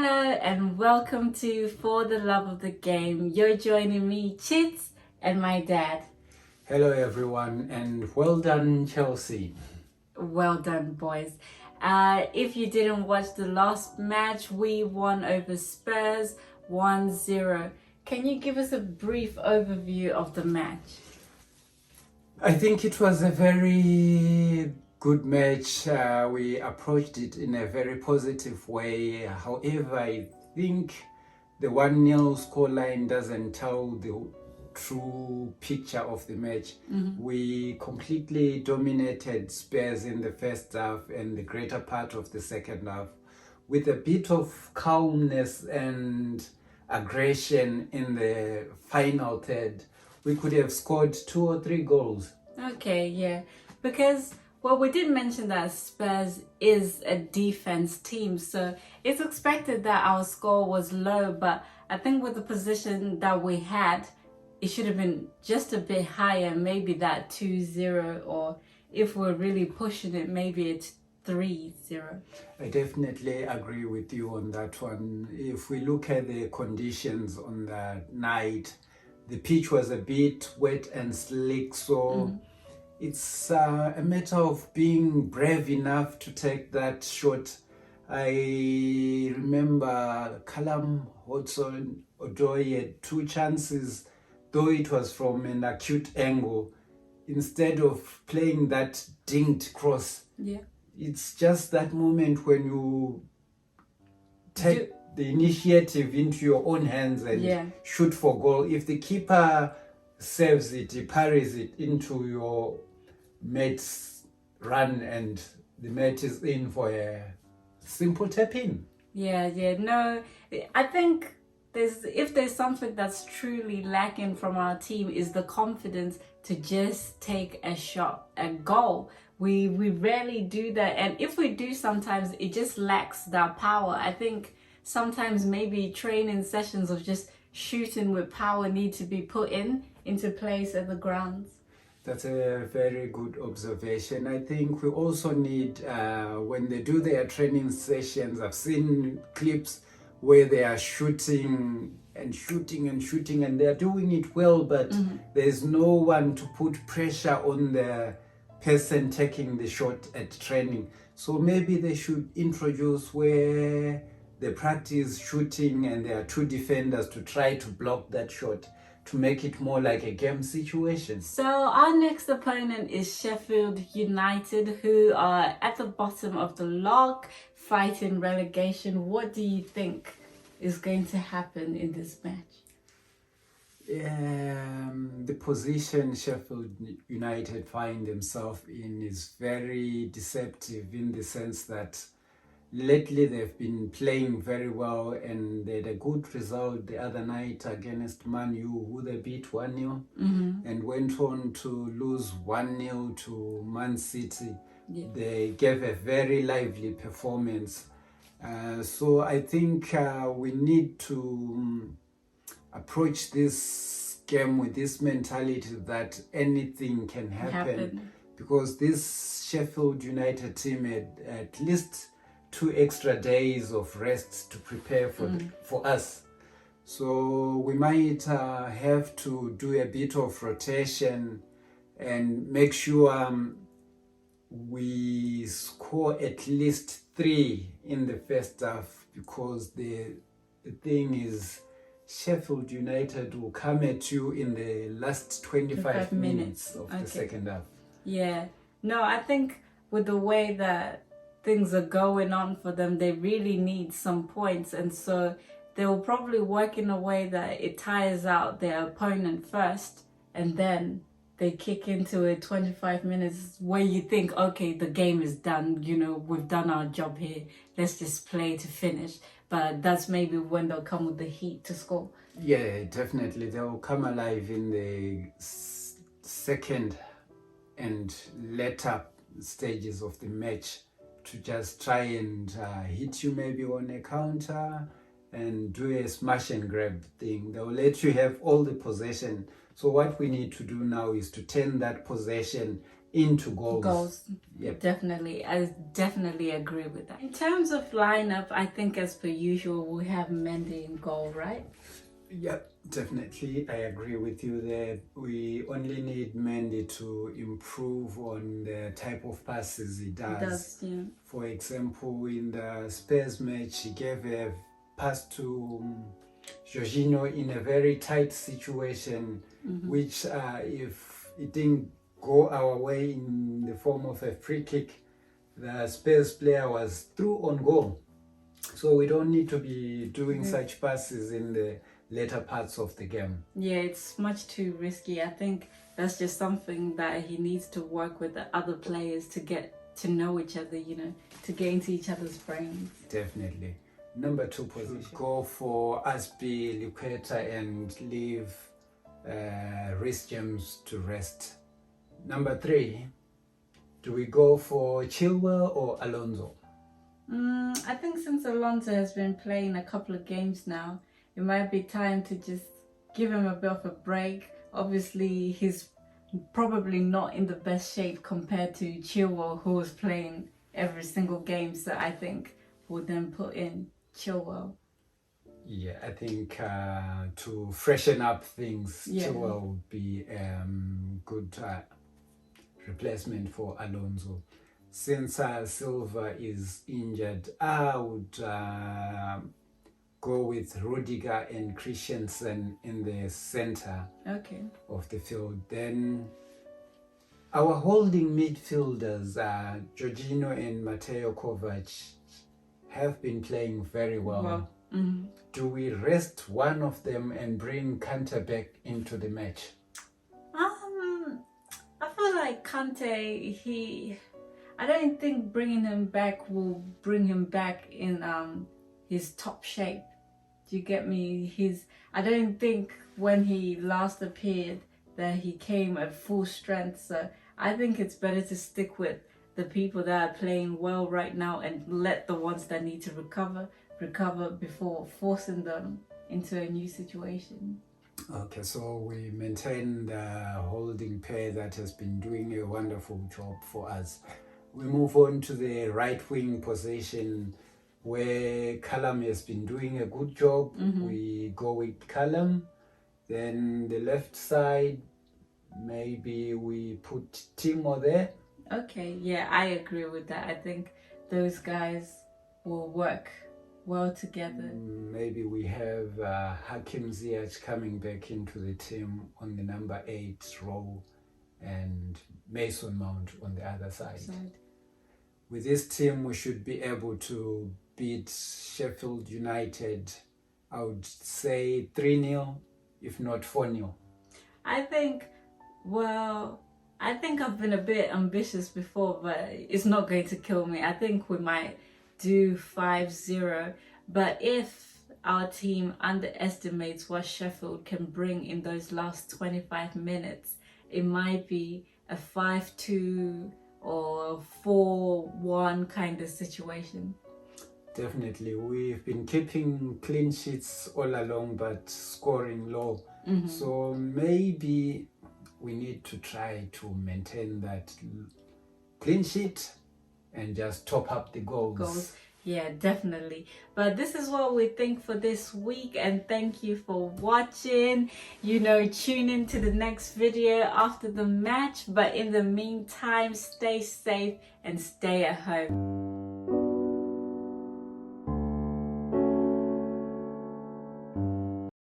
Hello and welcome to For the Love of the Game. You're joining me, Chits, and my dad. Hello everyone and well done Chelsea. Well done, boys. If you didn't watch the last match, we won over Spurs 1-0. Can you give us a brief overview of the match? I think it was a very good match. We approached it in a very positive way. However, I think the 1-0 scoreline doesn't tell the true picture of the match. We completely dominated Spurs in the first half and the greater part of the second half with a bit of calmness and aggression in the final third. We could have scored 2 or 3 goals. Okay, yeah. Because, well, we did mention that Spurs is a defense team, so it's expected that our score was low, but I think with the position that we had, it should have been just a bit higher, maybe that 2-0, or if we're really pushing it, maybe it's 3-0. I definitely agree with you on that one. If we look at the conditions on the night, the pitch was a bit wet and slick, so it's a matter of being brave enough to take that shot. I remember Callum Hudson-Odoi had 2 chances, though it was from an acute angle. Instead of playing that dinged cross, it's just that moment when you take the initiative into your own hands and shoot for goal. If the keeper saves it, he parries it into your mate's run and the mate is in for a simple tap-in. No, I think if there's something that's truly lacking from our team is the confidence to just take a shot, a goal. We rarely do that, and if we do, sometimes it just lacks that power. I think sometimes maybe training sessions of just shooting with power need to be put into place at the grounds. That's a very good observation. I think we also need, when they do their training sessions, I've seen clips where they are shooting and they're doing it well, but there's no one to put pressure on the person taking the shot at training. So maybe they should introduce where they practice shooting and there are 2 defenders to try to block that shot to make it more like a game situation. So our next opponent is Sheffield United, who are at the bottom of the log fighting relegation. What do you think is going to happen in this match? The position Sheffield United find themselves in is very deceptive in the sense that lately they've been playing very well and they had a good result the other night against Man U, who they beat 1-0 and went on to lose 1-0 to Man City. They gave a very lively performance. So I think we need to approach this game with this mentality that anything can happen. Because this Sheffield United team had at least 2 extra days of rest to prepare for us. So we might have to do a bit of rotation and make sure we score at least 3 in the first half, because the thing is Sheffield United will come at you in the last 25 minutes of the second half. No, I think with the way that things are going on for them, they really need some points, and so they will probably work in a way that it tires out their opponent first, and then they kick into it 25 minutes where you think, okay, the game is done, we've done our job here, let's just play to finish. But that's maybe when they'll come with the heat to score. Yeah, definitely. They'll come alive in the second and later stages of the match to just try and hit you maybe on a counter and do a smash and grab thing. They'll let you have all the possession. So what we need to do now is to turn that possession into goals. Goals. Yep. Definitely. I definitely agree with that. In terms of lineup, I think as per usual, we have Mendy in goal, right? Yep, definitely. I agree with you there. We only need Mendy to improve on the type of passes he does. Yeah. For example, in the Spurs match, he gave a pass to Jorginho in a very tight situation, which if it didn't go our way in the form of a free kick, the Spurs player was through on goal. So we don't need to be doing such passes in the later parts of the game. Yeah, it's much too risky. I think that's just something that he needs to work with the other players to get to know each other, to get into each other's brains. Definitely. Number 2 position. Go for Aspi, Liqueta and leave Reece James to rest. Number 3, do we go for Chilwell or Alonso? I think since Alonso has been playing a couple of games now, it might be time to just give him a bit of a break. Obviously, he's probably not in the best shape compared to Chilwell, who was playing every single game. So I think we'll then put in Chilwell. Yeah, I think to freshen up things, Chilwell would be good replacement for Alonso. Since Silva is injured, I would go with Rudiger and Christensen in the center of the field. Then our holding midfielders, Jorginho and Mateo Kovac, have been playing very well. Do we rest one of them and bring Kante back into the match? I feel like Kante, I don't think bringing him back will bring him back in his top shape. Do you get me? I don't think when he last appeared that he came at full strength. So I think it's better to stick with the people that are playing well right now and let the ones that need to recover before forcing them into a new situation. Okay, so we maintain the holding pair that has been doing a wonderful job for us. We move on to the right wing position where Callum has been doing a good job. We go with Callum. Then the left side, maybe we put Timo there. Okay, yeah, I agree with that. I think those guys will work well together. Maybe we have Hakim Ziyech coming back into the team on the number 8 role and Mason Mount on the other side. With this team, we should be able to beat Sheffield United, I would say 3-0, if not 4-0. I think I've been a bit ambitious before, but it's not going to kill me. I think we might do 5-0. But if our team underestimates what Sheffield can bring in those last 25 minutes, it might be a 5-2 or 4-1 kind of situation. Definitely. We've been keeping clean sheets all along, but scoring low. So maybe we need to try to maintain that clean sheet and just top up the goals. Yeah, definitely. But this is what we think for this week, and thank you for watching. Tune in to the next video after the match, but in the meantime, stay safe and stay at home.